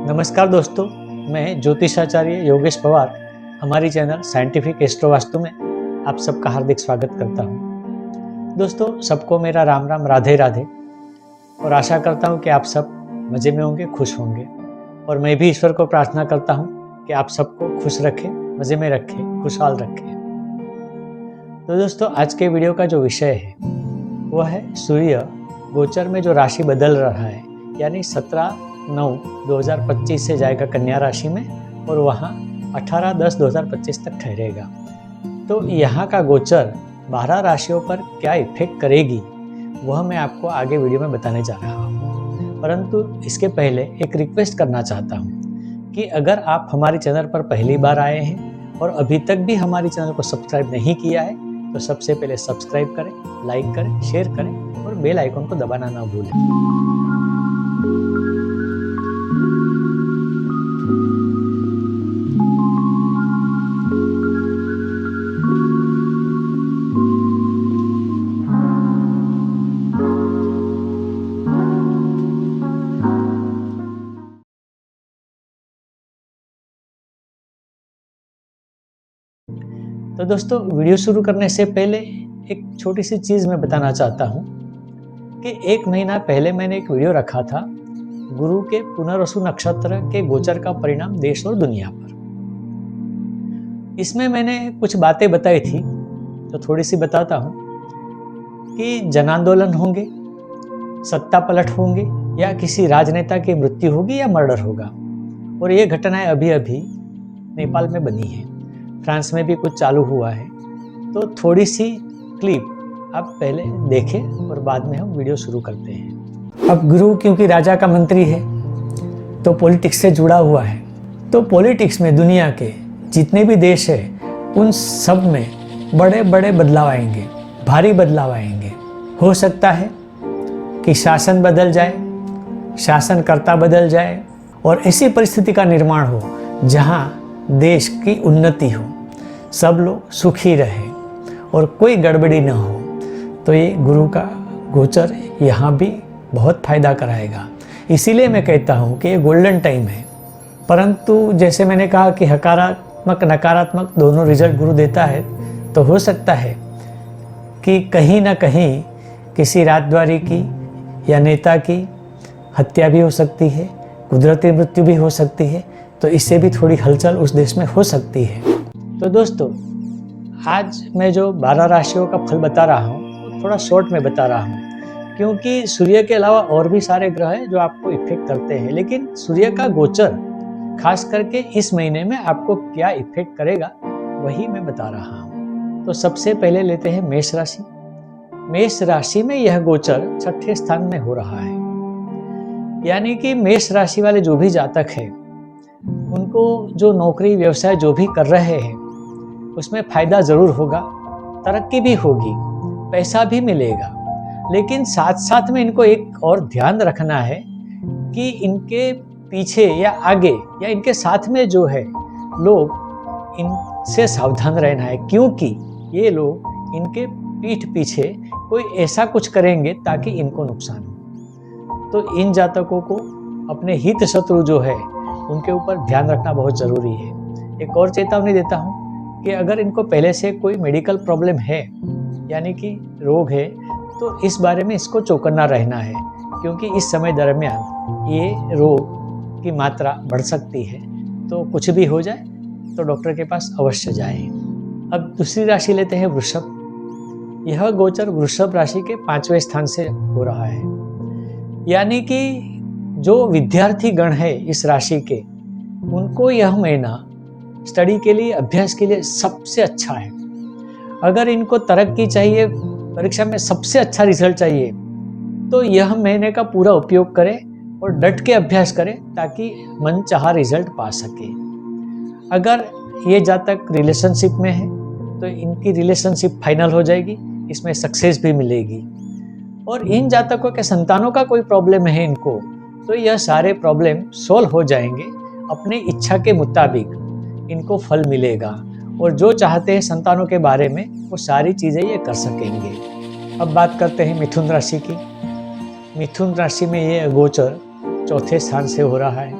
नमस्कार दोस्तों, मैं ज्योतिषाचार्य योगेश पवार हमारी चैनल साइंटिफिक एस्ट्रो वास्तु में आप सबका हार्दिक स्वागत करता हूं। दोस्तों, सबको मेरा राम राम, राधे राधे, और आशा करता हूं कि आप सब मज़े में होंगे, खुश होंगे। और मैं भी ईश्वर को प्रार्थना करता हूं कि आप सबको खुश रखें, मज़े में रखें, खुशहाल रखें। तो दोस्तों, आज के वीडियो का जो विषय है वह है सूर्य गोचर में जो राशि बदल रहा है, यानी 17/9/2025 से जाएगा कन्या राशि में और वहाँ 18/10/2025 तक ठहरेगा। तो यहाँ का गोचर 12 राशियों पर क्या इफेक्ट करेगी वह मैं आपको आगे वीडियो में बताने जा रहा हूँ। परंतु इसके पहले एक रिक्वेस्ट करना चाहता हूँ कि अगर आप हमारे चैनल पर पहली बार आए हैं और अभी तक भी हमारे चैनल को सब्सक्राइब नहीं किया है तो सबसे पहले सब्सक्राइब करें, लाइक करें, शेयर करें और बेल आइकन को दबाना ना भूलें। तो दोस्तों, वीडियो शुरू करने से पहले एक छोटी सी चीज़ मैं बताना चाहता हूँ कि 1 महीना पहले मैंने एक वीडियो रखा था गुरु के पुनर्वसु नक्षत्र के गोचर का परिणाम देश और दुनिया पर। इसमें मैंने कुछ बातें बताई थी, तो थोड़ी सी बताता हूँ कि जन आंदोलन होंगे, सत्ता पलट होंगे, या किसी राजनेता की मृत्यु होगी या मर्डर होगा। और ये घटनाएं अभी अभी नेपाल में बनी है, फ्रांस में भी कुछ चालू हुआ है। तो थोड़ी सी क्लिप आप पहले देखें और बाद में हम वीडियो शुरू करते हैं। अब गुरु क्योंकि राजा का मंत्री है तो पॉलिटिक्स से जुड़ा हुआ है, तो पॉलिटिक्स में दुनिया के जितने भी देश हैं उन सब में बड़े बड़े बदलाव आएंगे, भारी बदलाव आएंगे। हो सकता है कि शासन बदल जाए, शासनकर्ता बदल जाए और ऐसी परिस्थिति का निर्माण हो जहां देश की उन्नति हो, सब लोग सुखी रहें और कोई गड़बड़ी न हो। तो ये गुरु का गोचर यहाँ भी बहुत फायदा कराएगा। इसीलिए मैं कहता हूँ कि ये गोल्डन टाइम है। परंतु जैसे मैंने कहा कि सकारात्मक नकारात्मक दोनों रिजल्ट गुरु देता है, तो हो सकता है कि कहीं ना कहीं किसी राजद्वारी की या नेता की हत्या भी हो सकती है, कुदरती मृत्यु भी हो सकती है। तो इससे भी थोड़ी हलचल उस देश में हो सकती है। तो दोस्तों, आज मैं जो 12 राशियों का फल बता रहा हूँ वो थोड़ा शॉर्ट में बता रहा हूँ, क्योंकि सूर्य के अलावा और भी सारे ग्रह हैं जो आपको इफेक्ट करते हैं, लेकिन सूर्य का गोचर खास करके इस महीने में आपको क्या इफेक्ट करेगा वही मैं बता रहा हूँ। तो सबसे पहले लेते हैं मेष राशि। मेष राशि में यह गोचर 6ठे स्थान में हो रहा है, यानी कि मेष राशि वाले जो भी जातक है उनको जो नौकरी व्यवसाय जो भी कर रहे हैं उसमें फायदा जरूर होगा, तरक्की भी होगी, पैसा भी मिलेगा। लेकिन साथ साथ में इनको एक और ध्यान रखना है कि इनके पीछे या आगे या इनके साथ में जो है लोग, इनसे सावधान रहना है, क्योंकि ये लोग इनके पीठ पीछे कोई ऐसा कुछ करेंगे ताकि इनको नुकसान हो। तो इन जातकों को अपने हित शत्रु जो है उनके ऊपर ध्यान रखना बहुत ज़रूरी है। एक और चेतावनी देता हूँ कि अगर इनको पहले से कोई मेडिकल प्रॉब्लम है, यानी कि रोग है, तो इस बारे में इसको चौकन्ना रहना है, क्योंकि इस समय दरमियान ये रोग की मात्रा बढ़ सकती है। तो कुछ भी हो जाए तो डॉक्टर के पास अवश्य जाएं। अब दूसरी राशि लेते हैं वृषभ। यह गोचर वृषभ राशि के 5वें स्थान से हो रहा है, यानी कि जो विद्यार्थी गण है इस राशि के, उनको यह महीना स्टडी के लिए, अभ्यास के लिए सबसे अच्छा है। अगर इनको तरक्की चाहिए, परीक्षा में सबसे अच्छा रिजल्ट चाहिए, तो यह महीने का पूरा उपयोग करें और डट के अभ्यास करें ताकि मनचाहा रिजल्ट पा सके। अगर ये जातक रिलेशनशिप में है तो इनकी रिलेशनशिप फाइनल हो जाएगी, इसमें सक्सेस भी मिलेगी। और इन जातकों के संतानों का कोई प्रॉब्लम है इनको, तो यह सारे प्रॉब्लम सोल्व हो जाएंगे, अपनी इच्छा के मुताबिक इनको फल मिलेगा। और जो चाहते हैं संतानों के बारे में वो सारी चीज़ें ये कर सकेंगे। अब बात करते हैं मिथुन राशि की। मिथुन राशि में ये गोचर चौथे स्थान से हो रहा है,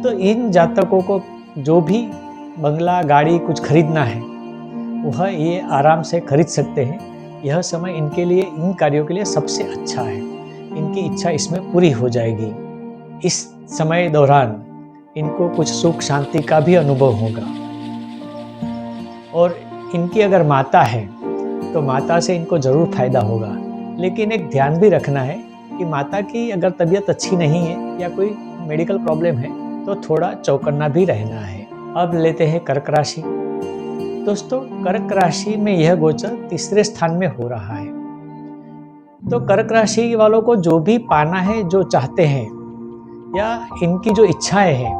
तो इन जातकों को जो भी बंगला गाड़ी कुछ खरीदना है वह ये आराम से खरीद सकते हैं। यह समय इनके लिए, इन कार्यों के लिए सबसे अच्छा है। इनकी इच्छा इसमें पूरी हो जाएगी। इस समय दौरान इनको कुछ सुख शांति का भी अनुभव होगा। और इनकी अगर माता है तो माता से इनको जरूर फायदा होगा। लेकिन एक ध्यान भी रखना है कि माता की अगर तबीयत अच्छी नहीं है या कोई मेडिकल प्रॉब्लम है तो थोड़ा चौकन्ना भी रहना है। अब लेते हैं कर्क राशि। दोस्तों, कर्क राशि में यह गोचर तीसरे स्थान में हो रहा है। तो कर्क राशि वालों को जो भी पाना है, जो चाहते हैं या इनकी जो इच्छाएं हैं,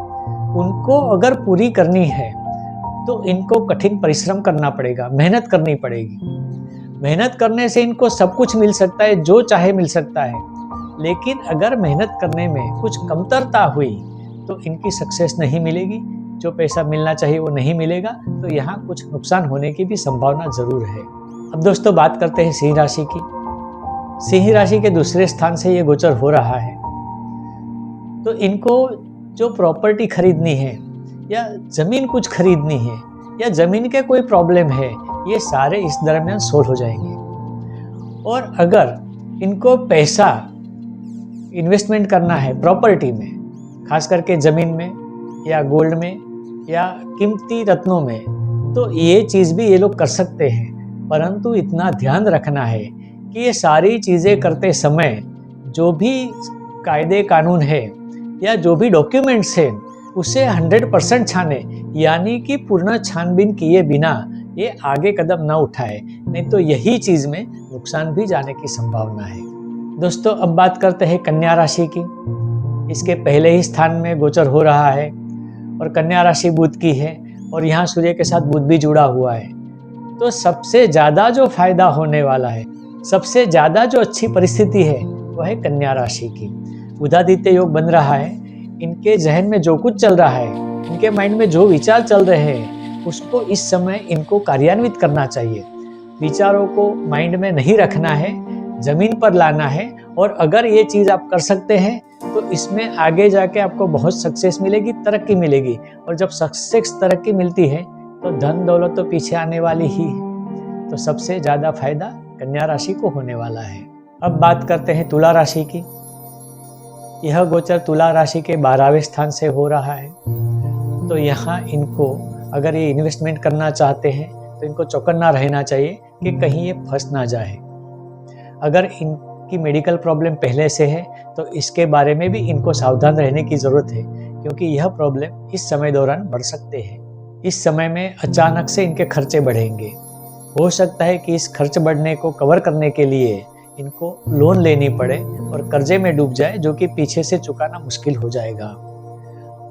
उनको अगर पूरी करनी है तो इनको कठिन परिश्रम करना पड़ेगा, मेहनत करनी पड़ेगी। मेहनत करने से इनको सब कुछ मिल सकता है, जो चाहे मिल सकता है। लेकिन अगर मेहनत करने में कुछ कमतरता हुई तो इनकी सक्सेस नहीं मिलेगी। जो पैसा मिलना चाहिए वो नहीं मिलेगा। तो यहाँ कुछ नुकसान होने की भी संभावना जरूर है। अब दोस्तों बात करते हैं सिंह राशि की। सिंह राशि के दूसरे स्थान से ये गोचर हो रहा है। तो इनको जो प्रॉपर्टी खरीदनी है या जमीन कुछ खरीदनी है या जमीन के कोई प्रॉब्लम है, ये सारे इस दरमियान सोल्व हो जाएंगे। और अगर इनको पैसा इन्वेस्टमेंट करना है प्रॉपर्टी में, खास करके जमीन में या गोल्ड में या कीमती रत्नों में, तो ये चीज़ भी ये लोग कर सकते हैं। परंतु इतना ध्यान रखना है कि ये सारी चीज़ें करते समय जो भी कायदे कानून है या जो भी डॉक्यूमेंट्स हैं उसे 100% छाने, यानी कि पूर्ण छानबीन किए बिना ये आगे कदम न उठाए, नहीं तो यही चीज़ में नुकसान भी जाने की संभावना है। दोस्तों अब बात करते हैं कन्या राशि की। इसके पहले ही स्थान में गोचर हो रहा है और कन्या राशि बुध की है और यहाँ सूर्य के साथ बुध भी जुड़ा हुआ है। तो सबसे ज़्यादा जो फायदा होने वाला है, सबसे ज़्यादा जो अच्छी परिस्थिति है वह है कन्या राशि की। बुधादित्य योग बन रहा है। इनके जहन में जो कुछ चल रहा है, इनके माइंड में जो विचार चल रहे हैं, उसको इस समय इनको कार्यान्वित करना चाहिए। विचारों को माइंड में नहीं रखना है, जमीन पर लाना है। और अगर ये चीज़ आप कर सकते हैं तो इसमें आगे जाके आपको बहुत सक्सेस मिलेगी, तरक्की मिलेगी। और जब सक्सेस तरक्की मिलती है तो धन दौलत तो पीछे आने वाली ही है। तो सबसे ज़्यादा फायदा कन्या राशि को होने वाला है। अब बात करते हैं तुला राशि की। यह गोचर तुला राशि के 12वें स्थान से हो रहा है। तो यहाँ इनको अगर ये इन्वेस्टमेंट करना चाहते हैं तो इनको चौकन्ना रहना चाहिए कि कहीं ये फंस ना जाए। अगर इनकी मेडिकल प्रॉब्लम पहले से है तो इसके बारे में भी इनको सावधान रहने की ज़रूरत है, क्योंकि यह प्रॉब्लम इस समय दौरान बढ़ सकते हैं। इस समय में अचानक से इनके खर्चे बढ़ेंगे। हो सकता है कि इस खर्च बढ़ने को कवर करने के लिए इनको लोन लेनी पड़े और कर्जे में डूब जाए, जो कि पीछे से चुकाना मुश्किल हो जाएगा।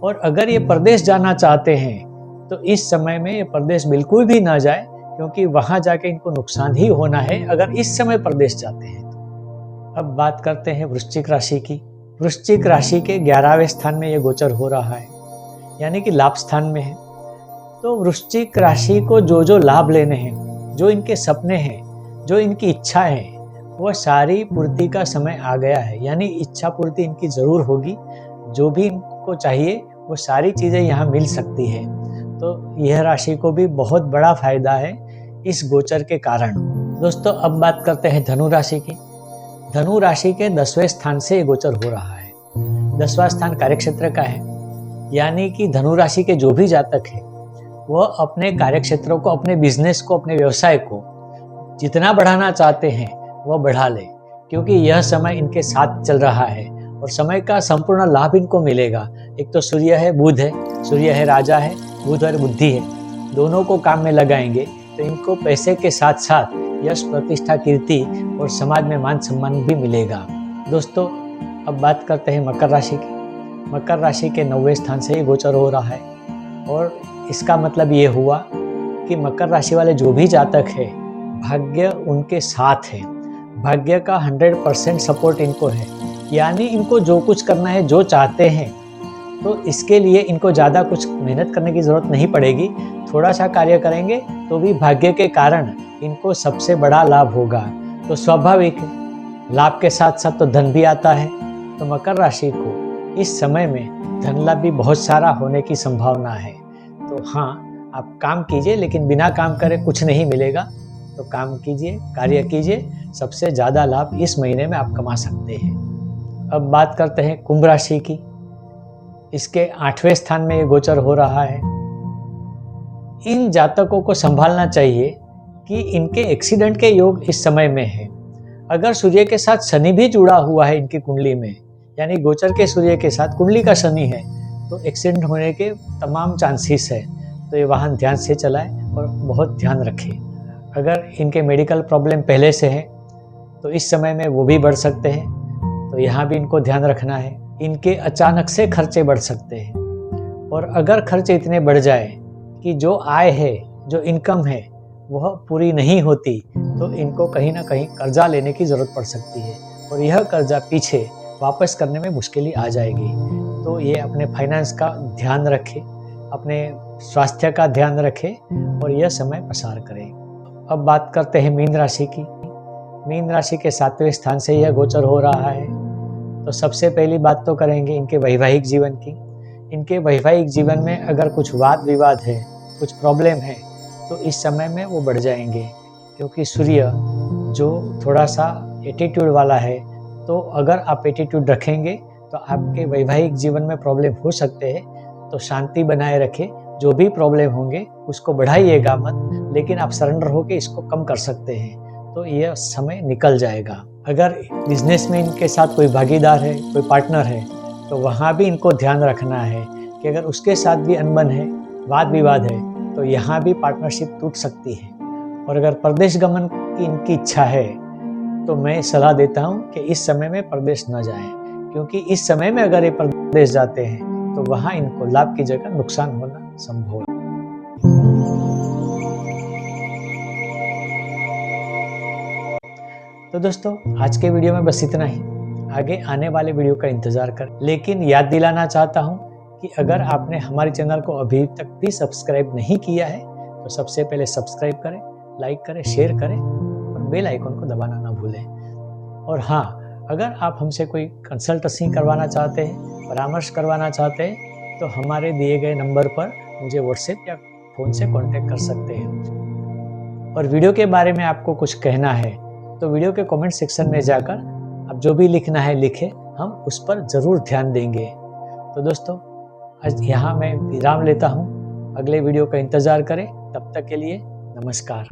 और अगर ये परदेश जाना चाहते हैं तो इस समय में ये परदेश बिल्कुल भी ना जाए, क्योंकि वहां जाके इनको नुकसान ही होना है अगर इस समय परदेश जाते हैं तो। अब बात करते हैं वृश्चिक राशि की। वृश्चिक राशि के 11वें स्थान में ये गोचर हो रहा है, यानी कि लाभ स्थान में है। तो वृश्चिक राशि को जो जो लाभ लेने हैं, जो इनके सपने हैं, जो इनकी इच्छा है, वह सारी पूर्ति का समय आ गया है। यानी इच्छा पूर्ति इनकी जरूर होगी। जो भी इनको चाहिए वो सारी चीज़ें यहाँ मिल सकती है। तो यह राशि को भी बहुत बड़ा फायदा है इस गोचर के कारण। दोस्तों अब बात करते हैं धनु राशि की। धनु राशि के 10वें स्थान से ये गोचर हो रहा है। 10वां स्थान कार्यक्षेत्र का है, यानी कि धनु राशि के जो भी जातक है वह अपने कार्यक्षेत्रों को, अपने बिजनेस को, अपने व्यवसाय को जितना बढ़ाना चाहते हैं वह बढ़ा ले, क्योंकि यह समय इनके साथ चल रहा है और समय का संपूर्ण लाभ इनको मिलेगा। एक तो सूर्य है, बुध है, सूर्य है राजा है, बुध और बुद्धि है, दोनों को काम में लगाएंगे तो इनको पैसे के साथ साथ यश, प्रतिष्ठा, कीर्ति और समाज में मान सम्मान भी मिलेगा। दोस्तों अब बात करते हैं मकर राशि की। मकर राशि के 9वें स्थान से ये गोचर हो रहा है और इसका मतलब ये हुआ कि मकर राशि वाले जो भी जातक है, भाग्य उनके साथ है। भाग्य का 100% सपोर्ट इनको है। यानी इनको जो कुछ करना है, जो चाहते हैं, तो इसके लिए इनको ज़्यादा कुछ मेहनत करने की ज़रूरत नहीं पड़ेगी। थोड़ा सा कार्य करेंगे तो भी भाग्य के कारण इनको सबसे बड़ा लाभ होगा। तो स्वाभाविक लाभ के साथ साथ तो धन भी आता है। तो मकर राशि को इस समय में धन लाभ भी बहुत सारा होने की संभावना है। तो हाँ, आप काम कीजिए, लेकिन बिना काम करे कुछ नहीं मिलेगा। तो काम कीजिए, कार्य कीजिए, सबसे ज़्यादा लाभ इस महीने में आप कमा सकते हैं। अब बात करते हैं कुंभ राशि की। इसके 8वें स्थान में ये गोचर हो रहा है। इन जातकों को संभालना चाहिए कि इनके एक्सीडेंट के योग इस समय में है। अगर सूर्य के साथ शनि भी जुड़ा हुआ है इनकी कुंडली में, यानी गोचर के सूर्य के साथ कुंडली का शनि है, तो एक्सीडेंट होने के तमाम चांसेस है। तो ये वाहन ध्यान से चलाएं और बहुत ध्यान रखें। अगर इनके मेडिकल प्रॉब्लम पहले से है तो इस समय में वो भी बढ़ सकते हैं, तो यहाँ भी इनको ध्यान रखना है। इनके अचानक से खर्चे बढ़ सकते हैं, और अगर खर्चे इतने बढ़ जाए कि जो आय है, जो इनकम है, वह पूरी नहीं होती, तो इनको कहीं ना कहीं कर्जा लेने की ज़रूरत पड़ सकती है, और यह कर्जा पीछे वापस करने में मुश्किल आ जाएगी। तो ये अपने फाइनेंस का ध्यान रखें, अपने स्वास्थ्य का ध्यान रखें और यह समय पसार करें। अब बात करते हैं मीन राशि की। मीन राशि के 7वें स्थान से यह गोचर हो रहा है। तो सबसे पहली बात तो करेंगे इनके वैवाहिक जीवन की। इनके वैवाहिक जीवन में अगर कुछ वाद विवाद है, कुछ प्रॉब्लम है, तो इस समय में वो बढ़ जाएंगे, क्योंकि सूर्य जो थोड़ा सा एटीट्यूड वाला है, तो अगर आप एटीट्यूड रखेंगे तो आपके वैवाहिक जीवन में प्रॉब्लम हो सकते हैं। तो शांति बनाए रखें, जो भी प्रॉब्लम होंगे उसको बढ़ाइएगा मत, लेकिन आप सरेंडर होकर इसको कम कर सकते हैं, तो यह समय निकल जाएगा। अगर बिजनेस में इनके साथ कोई भागीदार है, कोई पार्टनर है, तो वहाँ भी इनको ध्यान रखना है कि अगर उसके साथ भी अनबन है, वाद विवाद है, तो यहाँ भी पार्टनरशिप टूट सकती है। और अगर प्रदेश गमन की इनकी इच्छा है, तो मैं सलाह देता हूँ कि इस समय में प्रदेश न जाएं, क्योंकि इस समय में अगर ये प्रदेश जाते हैं तो वहाँ इनको लाभ की जगह नुकसान होना संभव है। तो दोस्तों, आज के वीडियो में बस इतना ही। आगे आने वाले वीडियो का इंतजार कर, लेकिन याद दिलाना चाहता हूँ कि अगर आपने हमारे चैनल को अभी तक भी सब्सक्राइब नहीं किया है, तो सबसे पहले सब्सक्राइब करें, लाइक करें, शेयर करें और बेल आइकन को दबाना ना भूलें। और हाँ, अगर आप हमसे कोई कंसल्टेंसी करवाना चाहते हैं, परामर्श करवाना चाहते हैं, तो हमारे दिए गए नंबर पर मुझे व्हाट्सएप या फ़ोन से कांटेक्ट कर सकते हैं। और वीडियो के बारे में आपको कुछ कहना है तो वीडियो के कमेंट सेक्शन में जाकर आप जो भी लिखना है लिखें, हम उस पर ज़रूर ध्यान देंगे। तो दोस्तों, आज यहाँ मैं विराम लेता हूँ। अगले वीडियो का इंतज़ार करें। तब तक के लिए नमस्कार।